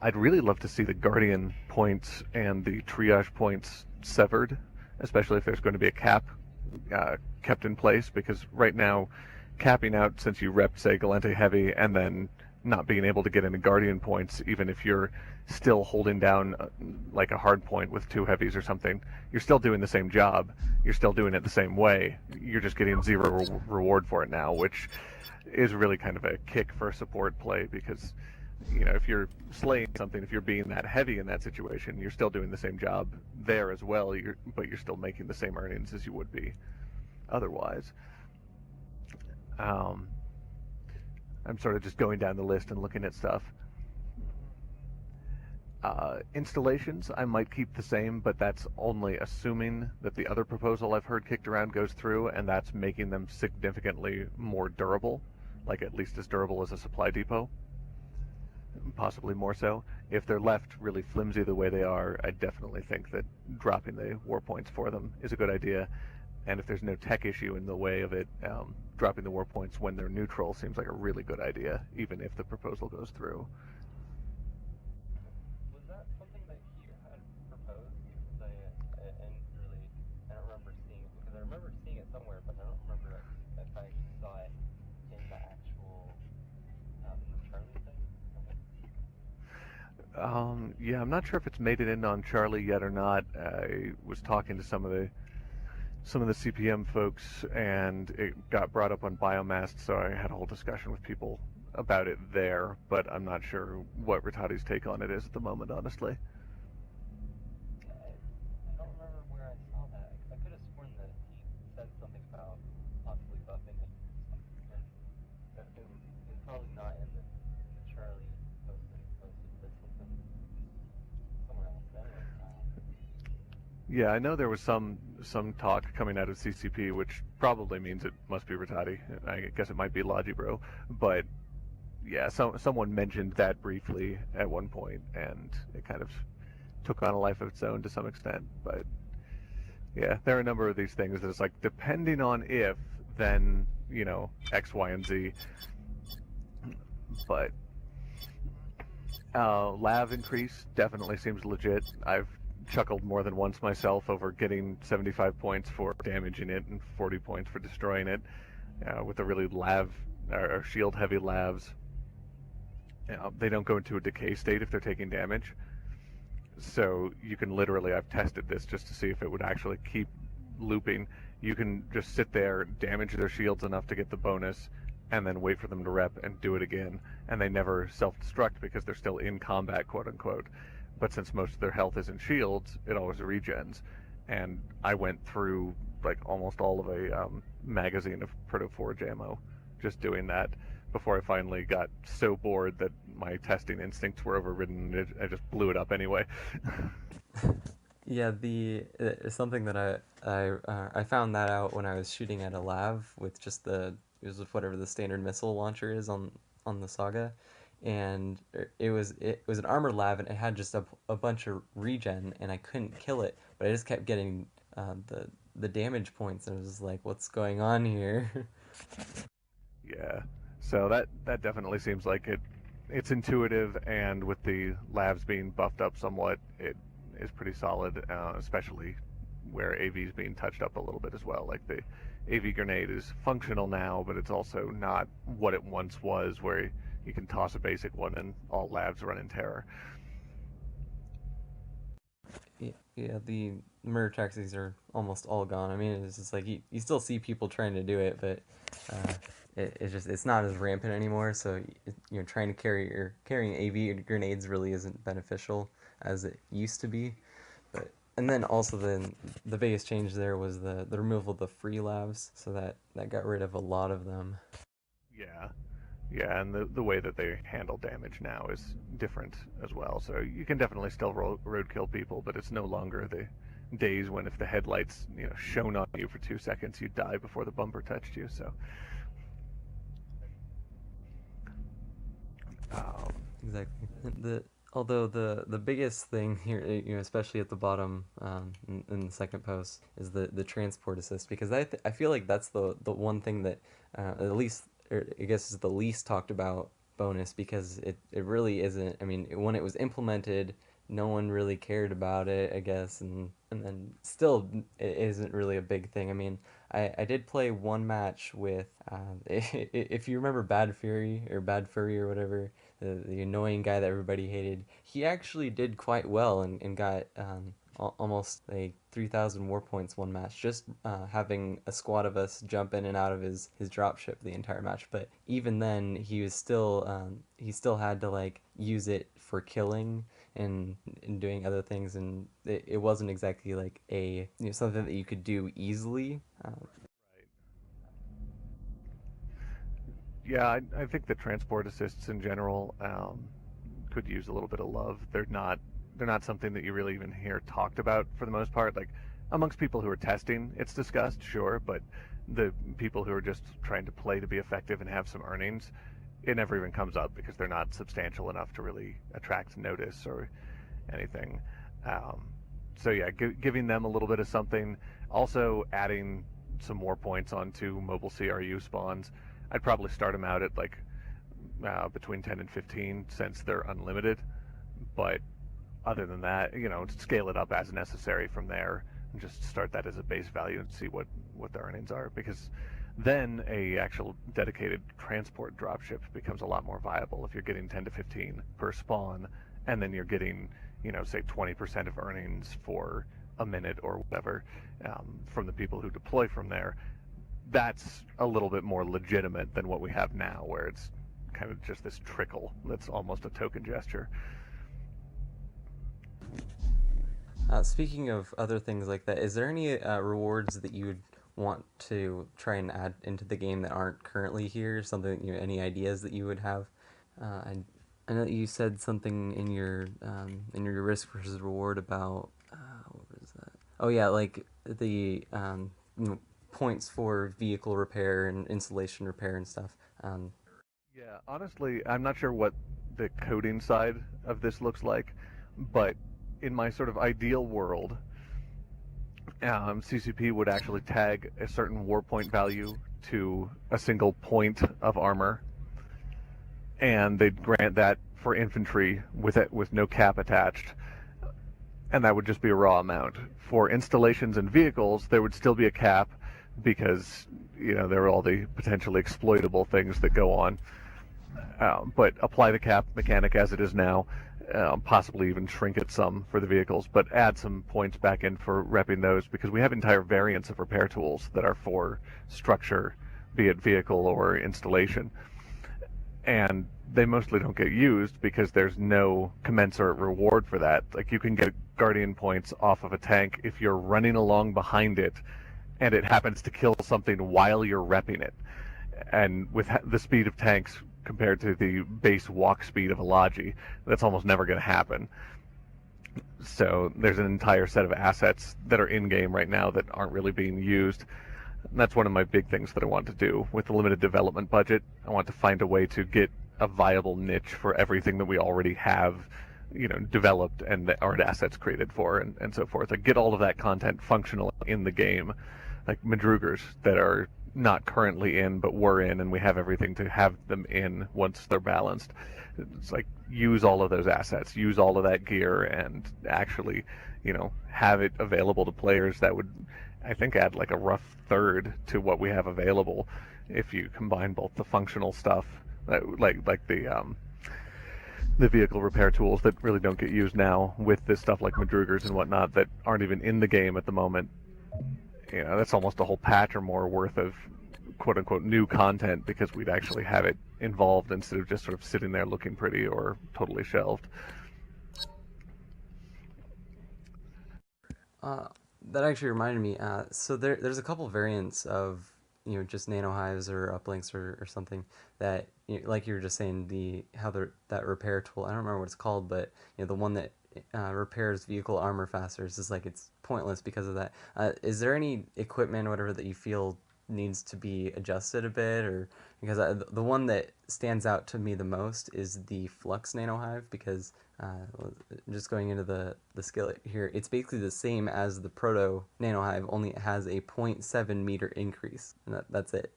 I'd really love to see the Guardian points and the triage points severed, especially if there's going to be a cap kept in place, because right now, capping out since you rep, say, Galente Heavy, and then not being able to get any Guardian points, even if you're still holding down like a hard point with two heavies or something, you're still doing the same job. You're still doing it the same way. You're just getting zero reward for it now, which is really kind of a kick for a support play because if you're slaying something, if you're being that heavy in that situation, you're still doing the same job there as well. But you're still making the same earnings as you would be otherwise. Um, I'm sort of just going down the list and looking at stuff. Installations, I might keep the same, but that's only assuming that the other proposal I've heard kicked around goes through, and that's making them significantly more durable, like at least as durable as a supply depot, possibly more so. If they're left really flimsy the way they are, I definitely think that dropping the war points for them is a good idea. And if there's no tech issue in the way of it, dropping the war points when they're neutral seems like a really good idea, even if the proposal goes through. Was that something that he had proposed? Because I don't remember seeing it. Because I remember seeing it somewhere, but I don't remember if I saw it in the actual, in the Charlie thing. Okay. Yeah, I'm not sure if it's made it in on Charlie yet or not. I was talking to some of the CPM folks, and it got brought up on Biomast, so I had a whole discussion with people about it there. But I'm not sure what Rattati's take on it is at the moment, honestly. I don't remember where I saw that. I could have sworn that he said something about possibly buffing it. And it's probably not in the Charlie post that he posted, but something somewhere else. Anyway, Yeah, I know there was some talk coming out of CCP, which probably means it must be Rattati. I guess it might be Logibro, but yeah, someone mentioned that briefly at one point, and it kind of took on a life of its own to some extent. But yeah, there are a number of these things that it's like depending on if, then X, Y, and Z. But lav increase definitely seems legit. I've chuckled more than once myself over getting 75 points for damaging it and 40 points for destroying it with the really lav or shield heavy lavs. They don't go into a decay state if they're taking damage. So you can literally, I've tested this just to see if it would actually keep looping. You can just sit there, damage their shields enough to get the bonus, and then wait for them to rep and do it again. And they never self-destruct because they're still in combat, quote unquote. But since most of their health is in shields, it always regens. And I went through like almost all of a magazine of Protoforge ammo just doing that before I finally got so bored that my testing instincts were overridden. I just blew it up anyway. Yeah, the something that I found that out when I was shooting at a lav with just it was with whatever the standard missile launcher is on the Saga, and it was an armored lav and it had just a bunch of regen and I couldn't kill it, but I just kept getting the damage points and I was just like, what's going on here? Yeah. So that definitely seems like it's intuitive, and with the labs being buffed up somewhat, it is pretty solid, especially where AV is being touched up a little bit as well. Like the AV grenade is functional now, but it's also not what it once was, where you can toss a basic one and all labs run in terror. Yeah, yeah, the murder taxis are almost all gone. I mean, it's just like you still see people trying to do it, but uh, it's not as rampant anymore. So trying to carrying AV grenades really isn't beneficial as it used to be. But and then also the biggest change there was the removal of the free labs, so that got rid of a lot of them. Yeah. Yeah, and the way that they handle damage now is different as well. So you can definitely still roadkill people, but it's no longer the days when if the headlights shone on you for 2 seconds, you'd die before the bumper touched you. So um, Exactly. The Although the biggest thing here, especially at the bottom in the second post, is the transport assist because I feel like that's the one thing that at least I guess is the least talked about bonus because it really isn't. I mean, when it was implemented, no one really cared about it, I guess, and then still it isn't really a big thing. I mean, I did play one match with if you remember Bad Fury or Bad Furry or whatever, the annoying guy that everybody hated. He actually did quite well and got almost like 3,000 war points one match, just having a squad of us jump in and out of his dropship the entire match. But even then, he still had to like use it for killing and doing other things, and it wasn't exactly like something that you could do easily. Right. Yeah, I think the transport assists in general could use a little bit of love. They're not something that you really even hear talked about for the most part. Like amongst people who are testing, it's discussed, sure, but the people who are just trying to play to be effective and have some earnings, it never even comes up because they're not substantial enough to really attract notice or anything. Um, so yeah, giving them a little bit of something, also adding some more points onto mobile CRU spawns. I'd probably start them out at like between 10 and 15 since they're unlimited. But other than that, scale it up as necessary from there and just start that as a base value and see what the earnings are. Because then a actual dedicated transport dropship becomes a lot more viable if you're getting 10 to 15 per spawn, and then you're getting, say 20% of earnings for a minute or whatever from the people who deploy from there. That's a little bit more legitimate than what we have now, where it's kind of just this trickle that's almost a token gesture. Speaking of other things like that, is there any rewards that you would want to try and add into the game that aren't currently here? Something, any ideas that you would have? I know that you said something in your risk versus reward about what was that? Oh yeah, like the points for vehicle repair and installation repair and stuff. Um, Yeah, honestly, I'm not sure what the coding side of this looks like, but in my sort of ideal world, CCP would actually tag a certain war point value to a single point of armor, and they'd grant that for infantry with no cap attached, and that would just be a raw amount. For installations and vehicles, there would still be a cap because there are all the potentially exploitable things that go on. But apply the cap mechanic as it is now, possibly even shrink it some for the vehicles, but add some points back in for repping those because we have entire variants of repair tools that are for structure, be it vehicle or installation. And they mostly don't get used because there's no commensurate reward for that. Like you can get guardian points off of a tank if you're running along behind it and it happens to kill something while you're repping it. And with the speed of tanks compared to the base walk speed of a Logi, that's almost never going to happen. So there's an entire set of assets that are in game right now that aren't really being used. And that's one of my big things that I want to do with the limited development budget. I want to find a way to get a viable niche for everything that we already have, developed and that aren't assets created for, and so forth. Like get all of that content functional in the game, like Madrugers that are not currently in but were in, and we have everything to have them in once they're balanced. It's like use all of those assets, use all of that gear, and actually, have it available to players. That would, I think, add like a rough third to what we have available if you combine both the functional stuff, like the vehicle repair tools that really don't get used now, with this stuff like Madrugers and whatnot that aren't even in the game at the moment. That's almost a whole patch or more worth of quote unquote new content because we'd actually have it involved instead of just sort of sitting there looking pretty or totally shelved. Uh, that actually reminded me. So there's a couple variants of just nano hives or uplinks or something that like you were just saying that repair tool. I don't remember what it's called, but the one that repairs vehicle armor faster is just like it's pointless because of that. Is there any equipment or whatever that you feel needs to be adjusted a bit, or because the one that stands out to me the most is the Flux Nano Hive because just going into the skill here, it's basically the same as the Proto Nano Hive, only it has a 0.7 meter increase, and that's it.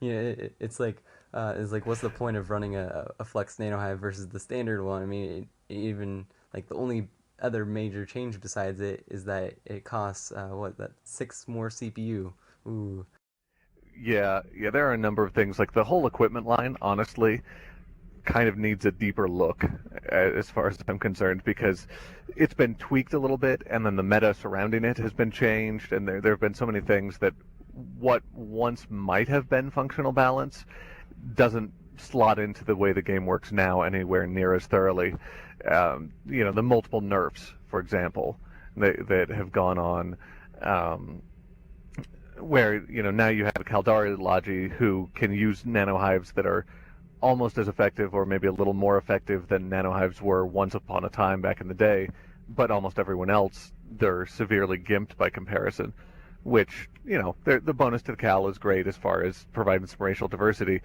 It's like is like, what's the point of running a Flex Nanohive versus the standard one? I mean, even like the only other major change besides it is that it costs what, that 6 more CPU. Ooh. Yeah, there are a number of things. Like the whole equipment line, honestly, kind of needs a deeper look as far as I'm concerned, because it's been tweaked a little bit, and then the meta surrounding it has been changed, and there have been so many things that what once might have been functional balance doesn't slot into the way the game works now anywhere near as thoroughly. The multiple nerfs, for example, that have gone on. Where now you have Caldari Logi who can use nanohives that are almost as effective or maybe a little more effective than nanohives were once upon a time back in the day, but almost everyone else, they're severely gimped by comparison, which, the bonus to the Cal is great as far as providing some racial diversity,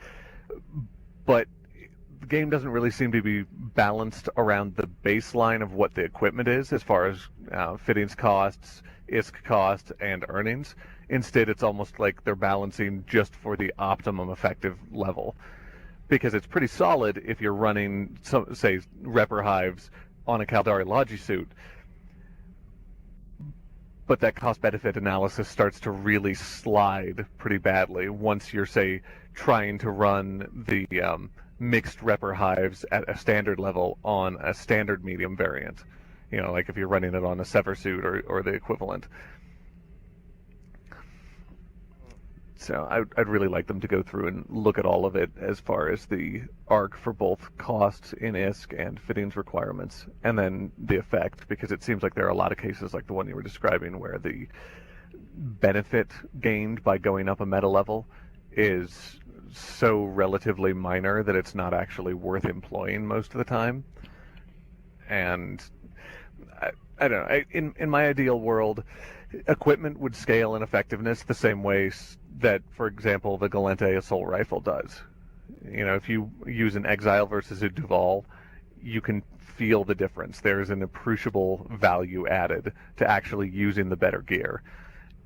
but the game doesn't really seem to be balanced around the baseline of what the equipment is as far as fittings costs, ISK cost, and earnings. Instead, it's almost like they're balancing just for the optimum effective level. Because it's pretty solid if you're running, say, Repper Hives on a Caldari Logi suit. But that cost-benefit analysis starts to really slide pretty badly once you're, say, trying to run the mixed Repper Hives at a standard level on a standard medium variant. Like if you're running it on a Sever suit or the equivalent. So I'd really like them to go through and look at all of it as far as the arc for both costs in ISK and fittings requirements, and then the effect, because it seems like there are a lot of cases like the one you were describing where the benefit gained by going up a meta level is so relatively minor that it's not actually worth employing most of the time. And I don't know. In my ideal world, equipment would scale in effectiveness the same way that, for example, the Galente assault rifle does. If you use an Exile versus a Duval, you can feel the difference. There's an appreciable value added to actually using the better gear.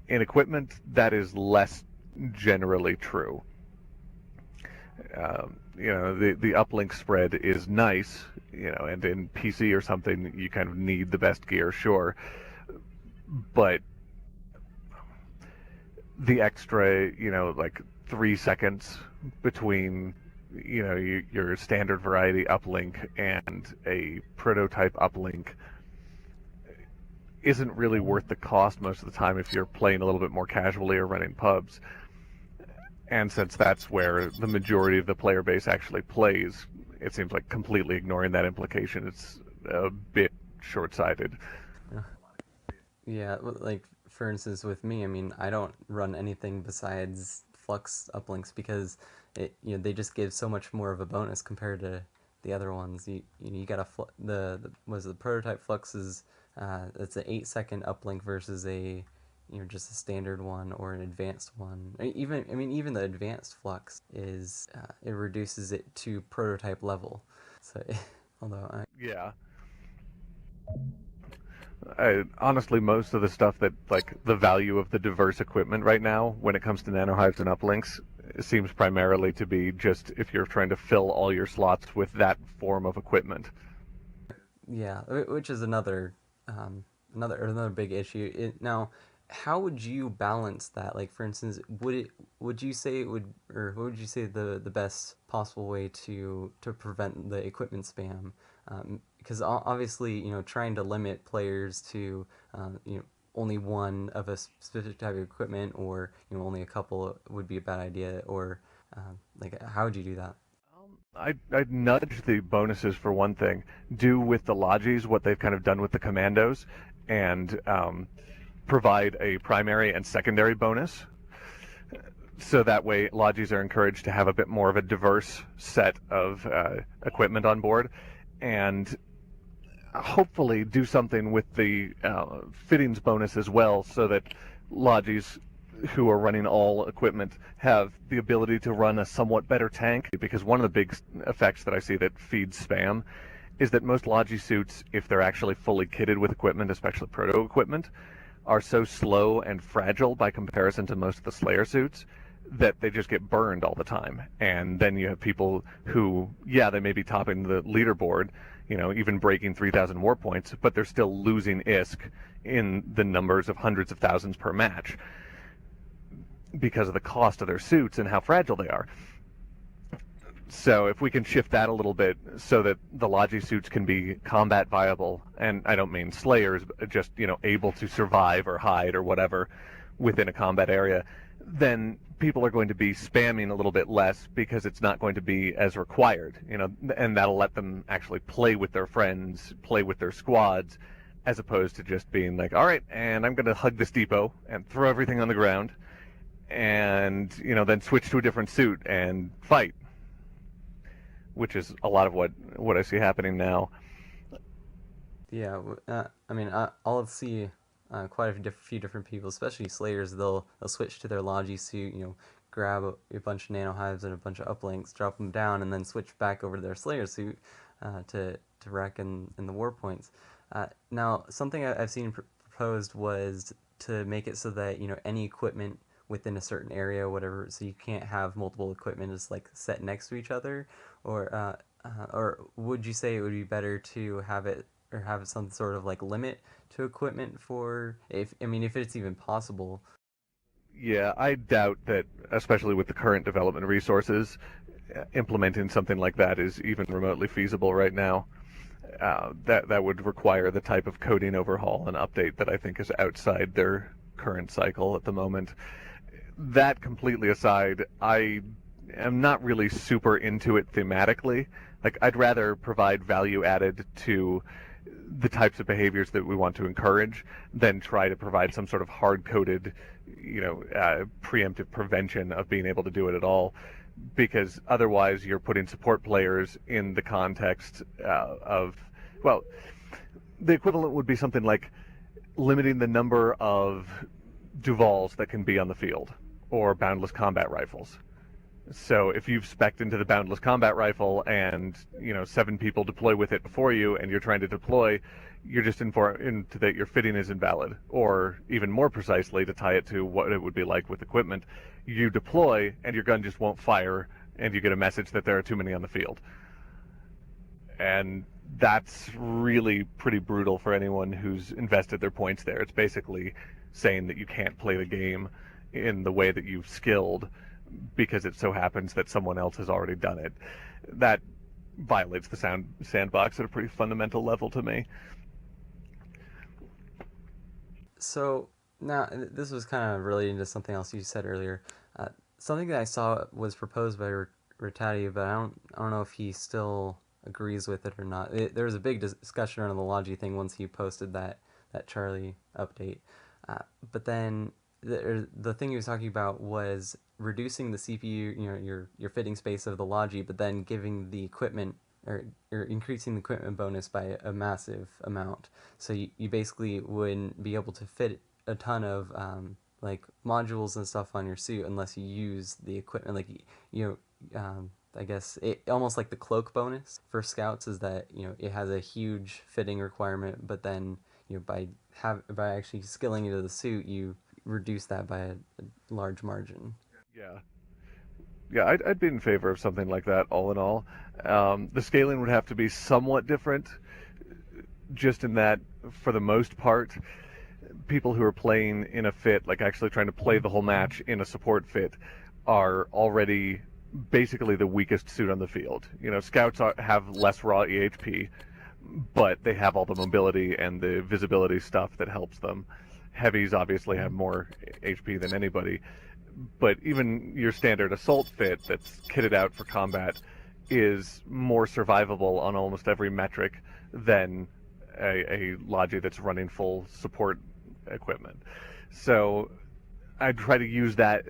In equipment, that is less generally true. The uplink spread is nice, and in PC or something, you kind of need the best gear, sure. But the extra, like 3 seconds between, your standard variety uplink and a prototype uplink isn't really worth the cost most of the time if you're playing a little bit more casually or running pubs. And since that's where the majority of the player base actually plays, it seems like completely ignoring that implication is a bit short-sighted. Yeah, like for instance with me, I mean, I don't run anything besides Flux uplinks because they just give so much more of a bonus compared to the other ones. You got the prototype Flux is it's an 8-second uplink versus a just a standard one or an advanced one. Even the advanced Flux is it reduces it to prototype level. So yeah. Honestly, most of the stuff that, like, the value of the diverse equipment right now, when it comes to nanohives and uplinks, seems primarily to be just if you're trying to fill all your slots with that form of equipment. Yeah, which is another big issue. Now, how would you balance that? Like, for instance, would you say what would you say the best possible way to prevent the equipment spam? Because obviously, trying to limit players to only one of a specific type of equipment, or only a couple, would be a bad idea. Or how would you do that? I'd nudge the bonuses for one thing. Do with the Logis what they've kind of done with the Commandos, and provide a primary and secondary bonus. So that way, Logis are encouraged to have a bit more of a diverse set of equipment on board, and hopefully do something with the fittings bonus as well, so that Logis who are running all equipment have the ability to run a somewhat better tank, because one of the big effects that I see that feeds spam is that most Logi suits, if they're actually fully kitted with equipment, especially proto equipment, are so slow and fragile by comparison to most of the Slayer suits that they just get burned all the time. And then you have people who, yeah, they may be topping the leaderboard, even breaking 3,000 war points, but they're still losing ISK in the numbers of hundreds of thousands per match because of the cost of their suits and how fragile they are. So if we can shift that a little bit so that the Logi suits can be combat viable, and I don't mean slayers, but just, able to survive or hide or whatever within a combat area, then people are going to be spamming a little bit less because it's not going to be as required, and that'll let them actually play with their friends, play with their squads, as opposed to just being like, all right, and I'm going to hug this depot and throw everything on the ground and, then switch to a different suit and fight, which is a lot of what I see happening now. Yeah, I'll see quite a few different people, especially slayers. They'll switch to their Logi suit, grab a bunch of nano hives and a bunch of uplinks, drop them down, and then switch back over to their slayer suit to wreck in the war points. Now, something I've seen proposed was to make it so that any equipment within a certain area, whatever, so you can't have multiple equipment just like set next to each other, or would you say it would be better to have it or have some sort of like limit to equipment for if it's even possible? Yeah, I doubt that, especially with the current development resources, implementing something like that is even remotely feasible right now. That would require the type of coding overhaul and update that I think is outside their current cycle at the moment. That completely aside, I am not really super into it thematically. Like, I'd rather provide value added to the types of behaviors that we want to encourage than try to provide some sort of hard-coded, preemptive prevention of being able to do it at all. Because otherwise you're putting support players in the context the equivalent would be something like limiting the number of Duvals that can be on the field, or boundless combat rifles. So if you've spec'd into the boundless combat rifle and 7 people deploy with it before you, and you're trying to deploy, you're just into that your fitting is invalid. Or even more precisely, to tie it to what it would be like with equipment, you deploy and your gun just won't fire, and you get a message that there are too many on the field. And that's really pretty brutal for anyone who's invested their points there. It's basically saying that you can't play the game in the way that you've skilled because it so happens that someone else has already done it. That violates the sandbox at a pretty fundamental level to me. So now this was kind of relating to something else you said earlier. Something that I saw was proposed by Rattati, but I don't know if he still agrees with it or not. There was a big discussion around the Logi thing once he posted that Charlie update. But then the thing he was talking about was reducing the CPU, your fitting space of the Logi, but then giving the equipment or increasing the equipment bonus by a massive amount. So you basically wouldn't be able to fit a ton of like modules and stuff on your suit unless you use the equipment. Like I guess it almost like the cloak bonus for scouts is that it has a huge fitting requirement, but then by actually skilling into the suit, you reduce that by a large margin. Yeah, I'd be in favor of something like that. All in all, the scaling would have to be somewhat different, just in that for the most part, people who are playing in a fit, like actually trying to play the whole match in a support fit, are already basically the weakest suit on the field. Scouts have less raw EHP, but they have all the mobility and the visibility stuff that helps them. Heavies obviously have more HP than anybody, but even your standard assault fit that's kitted out for combat is more survivable on almost every metric than a Logi that's running full support equipment. So I try to use that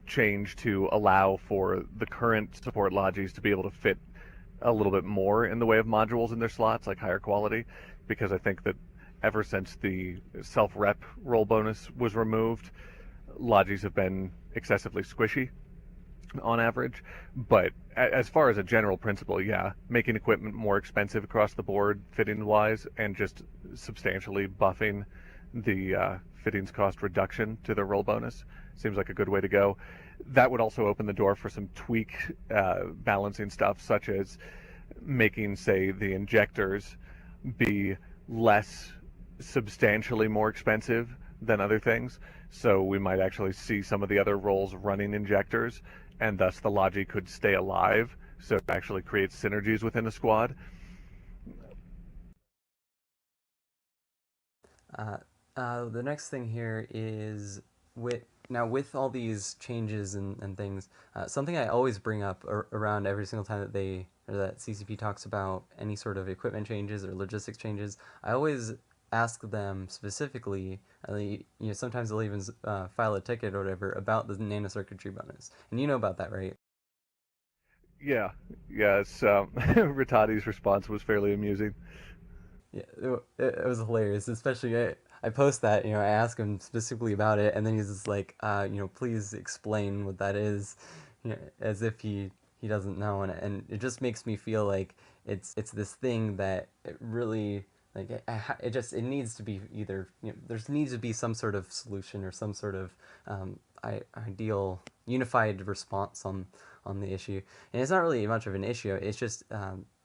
change to allow for the current support Logis to be able to fit a little bit more in the way of modules in their slots, like higher quality, because I think that ever since the self-rep roll bonus was removed, Logis have been excessively squishy on average. But as far as a general principle, yeah, making equipment more expensive across the board, fitting-wise, and just substantially buffing the fittings cost reduction to the roll bonus seems like a good way to go. that would also open the door for some tweak balancing stuff, such as making, say, the injectors be less substantially more expensive than other things. So we might actually see some of the other roles running injectors, and thus the Logi could stay alive, so it actually creates synergies within the squad. The next thing here is with all these changes and things, something I always bring up around every single time that CCP talks about any sort of equipment changes or logistics changes. I always ask them specifically. Sometimes they'll even file a ticket or whatever about the nanocircuitry bonus, and you know about that, right? Yeah, yes. Ritati's response was fairly amusing. Yeah, it was hilarious. Especially I post that, I ask him specifically about it, and then he's just like, please explain what that is, as if he doesn't know, and it just makes me feel like it's this thing that it really like it needs to be either, there needs to be some sort of solution or some sort of ideal unified response on the issue, and it's not really much of an issue. It's just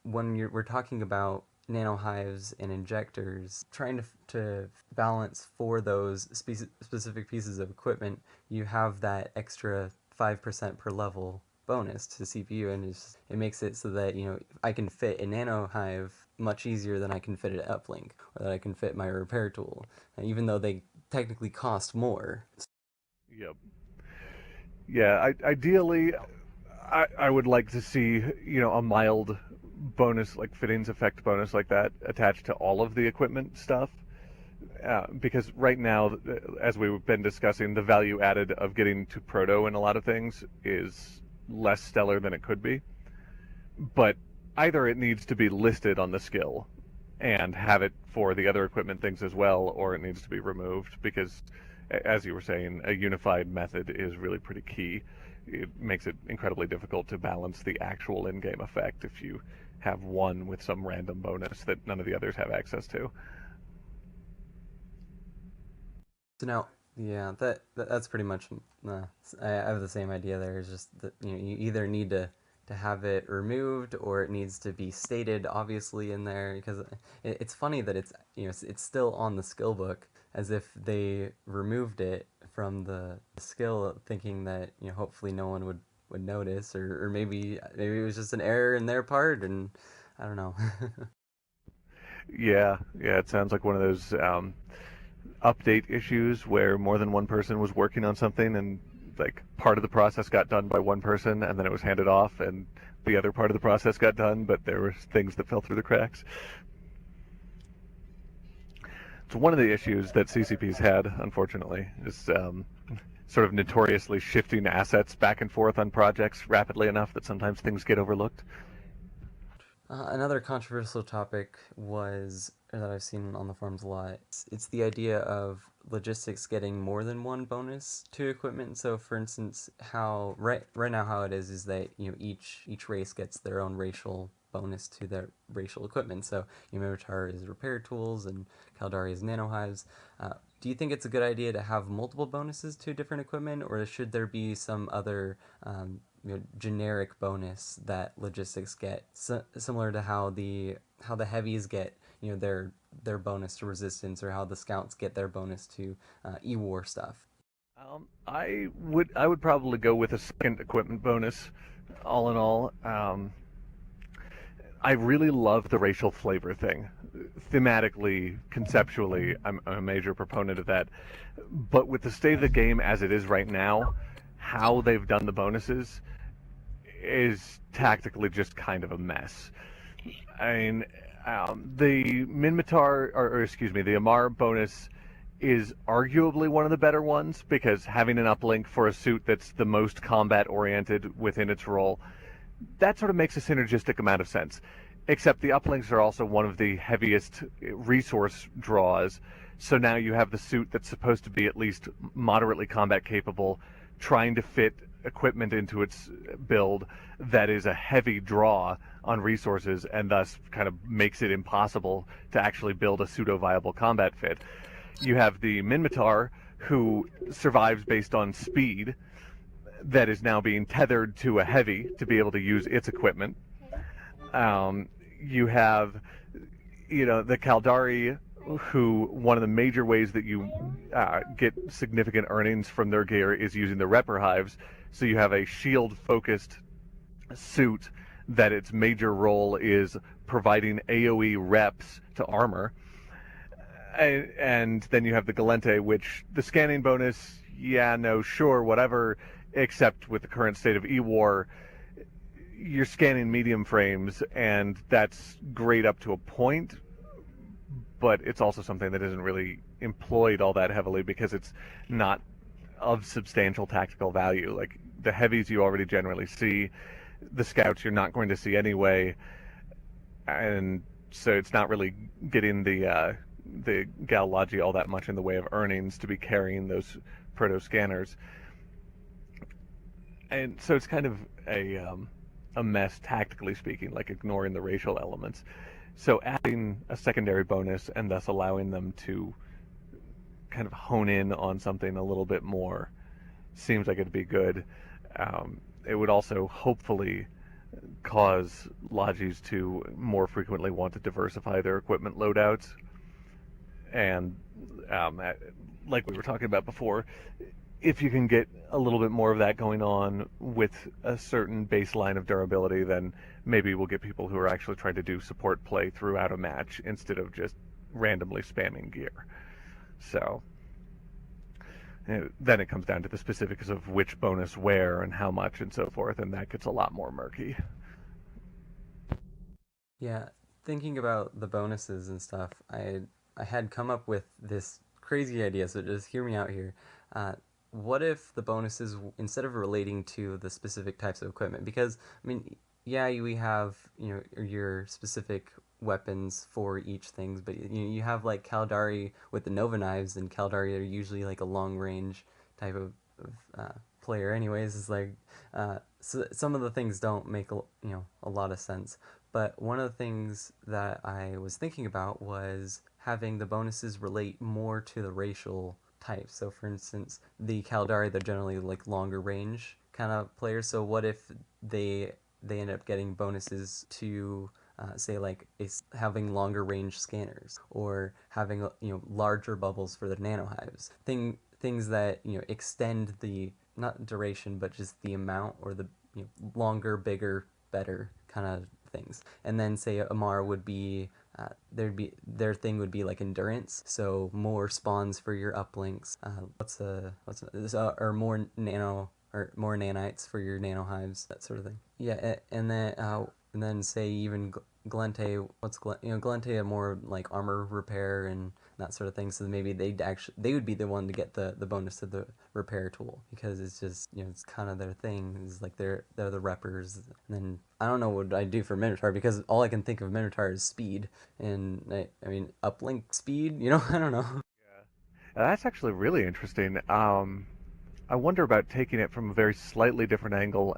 when we're talking about nanohives and injectors, trying to balance for those specific pieces of equipment, you have that extra 5% per level bonus to the CPU, and it makes it so that I can fit a nanohive much easier than I can fit an uplink, or that I can fit my repair tool, even though they technically cost more. Yep. Yeah, ideally, I would like to see, a mild bonus, like fittings effect bonus like that, attached to all of the equipment stuff. Because right now, as we've been discussing, the value added of getting to proto in a lot of things is less stellar than it could be. But either it needs to be listed on the skill and have it for the other equipment things as well, or it needs to be removed, because, as you were saying, a unified method is really pretty key. It makes it incredibly difficult to balance the actual in-game effect if you have one with some random bonus that none of the others have access to. So now, yeah, that's pretty much. I have the same idea there. It's just that you either need to have it removed, or it needs to be stated obviously in there, because it's funny that it's still on the skill book, as if they removed it from the skill, thinking that hopefully no one would notice, or maybe it was just an error in their part, and I don't know. Yeah, it sounds like one of those update issues where more than one person was working on something, and like part of the process got done by one person and then it was handed off, and the other part of the process got done, but there were things that fell through the cracks. So one of the issues that CCP's had, unfortunately, is sort of notoriously shifting assets back and forth on projects rapidly enough that sometimes things get overlooked. Another controversial topic that I've seen on the forums a lot. It's the idea of logistics getting more than one bonus to equipment. So, for instance, how right now how it is that each race gets their own racial bonus to their racial equipment. So, Minotaur is repair tools and Caldari is nanohives. Do you think it's a good idea to have multiple bonuses to different equipment, or should there be some other generic bonus that logistics get, similar to how the heavies get their bonus to resistance, or how the scouts get their bonus to e-war stuff? I would probably go with a second equipment bonus. All in all, I really love the racial flavor thing. Thematically, conceptually, I'm a major proponent of that. But with the state of the game as it is right now, how they've done the bonuses is tactically just kind of a mess. I mean, the Minmatar, or excuse me, the Amarr bonus is arguably one of the better ones, because having an uplink for a suit that's the most combat oriented within its role, that sort of makes a synergistic amount of sense. Except the uplinks are also one of the heaviest resource draws, so now you have the suit that's supposed to be at least moderately combat capable trying to fit equipment into its build that is a heavy draw on resources, and thus kind of makes it impossible to actually build a pseudo-viable combat fit. You have the Minmatar, who survives based on speed, that is now being tethered to a heavy to be able to use its equipment. You have, the Caldari, who one of the major ways that you get significant earnings from their gear is using the Repper Hives. So you have a shield-focused suit that its major role is providing AoE reps to armor. And then you have the Gallente, which the scanning bonus, sure, whatever, except with the current state of E-War, you're scanning medium frames, and that's great up to a point, but it's also something that isn't really employed all that heavily because it's not of substantial tactical value. Like, the heavies you already generally see, the scouts you're not going to see anyway, and so it's not really getting the Gal Logi all that much in the way of earnings to be carrying those proto scanners. And so it's kind of a mess tactically speaking, like ignoring the racial elements. So adding a secondary bonus and thus allowing them to kind of hone in on something a little bit more seems like it'd be good. It would also hopefully cause Logis to more frequently want to diversify their equipment loadouts. And like we were talking about before, if you can get a little bit more of that going on with a certain baseline of durability, then maybe we'll get people who are actually trying to do support play throughout a match instead of just randomly spamming gear. So then it comes down to the specifics of which bonus where and how much and so forth, and that gets a lot more murky. Yeah, thinking about the bonuses and stuff, I had come up with this crazy idea, so just hear me out here. What if the bonuses, instead of relating to the specific types of equipment, because, I mean, we have, your specific weapons for each things, but you have like Caldari with the Nova Knives, and Caldari are usually like a long range type of player anyways. It's like, so some of the things don't make a lot of sense. But one of the things that I was thinking about was having the bonuses relate more to the racial types. So for instance, the Caldari, they're generally like longer range kind of players. So what if they end up getting bonuses to say like having longer range scanners, or having larger bubbles for the nanohives, things that extend the, not duration, but just the amount, or the longer, bigger, better kind of things. And then say Amara would be their thing would be like endurance, so more spawns for your uplinks. Or more nano, or more nanites for your nanohives, that sort of thing. Yeah, and then say even Gallente, Gallente are more like armor repair and that sort of thing. So maybe they would be the one to get the bonus of the repair tool, because it's just it's kind of their thing. It's like they're the reppers. And then I don't know what I do for Minotaur, because all I can think of Minotaur is speed, and I mean uplink speed. I don't know. Yeah, that's actually really interesting. I wonder about taking it from a very slightly different angle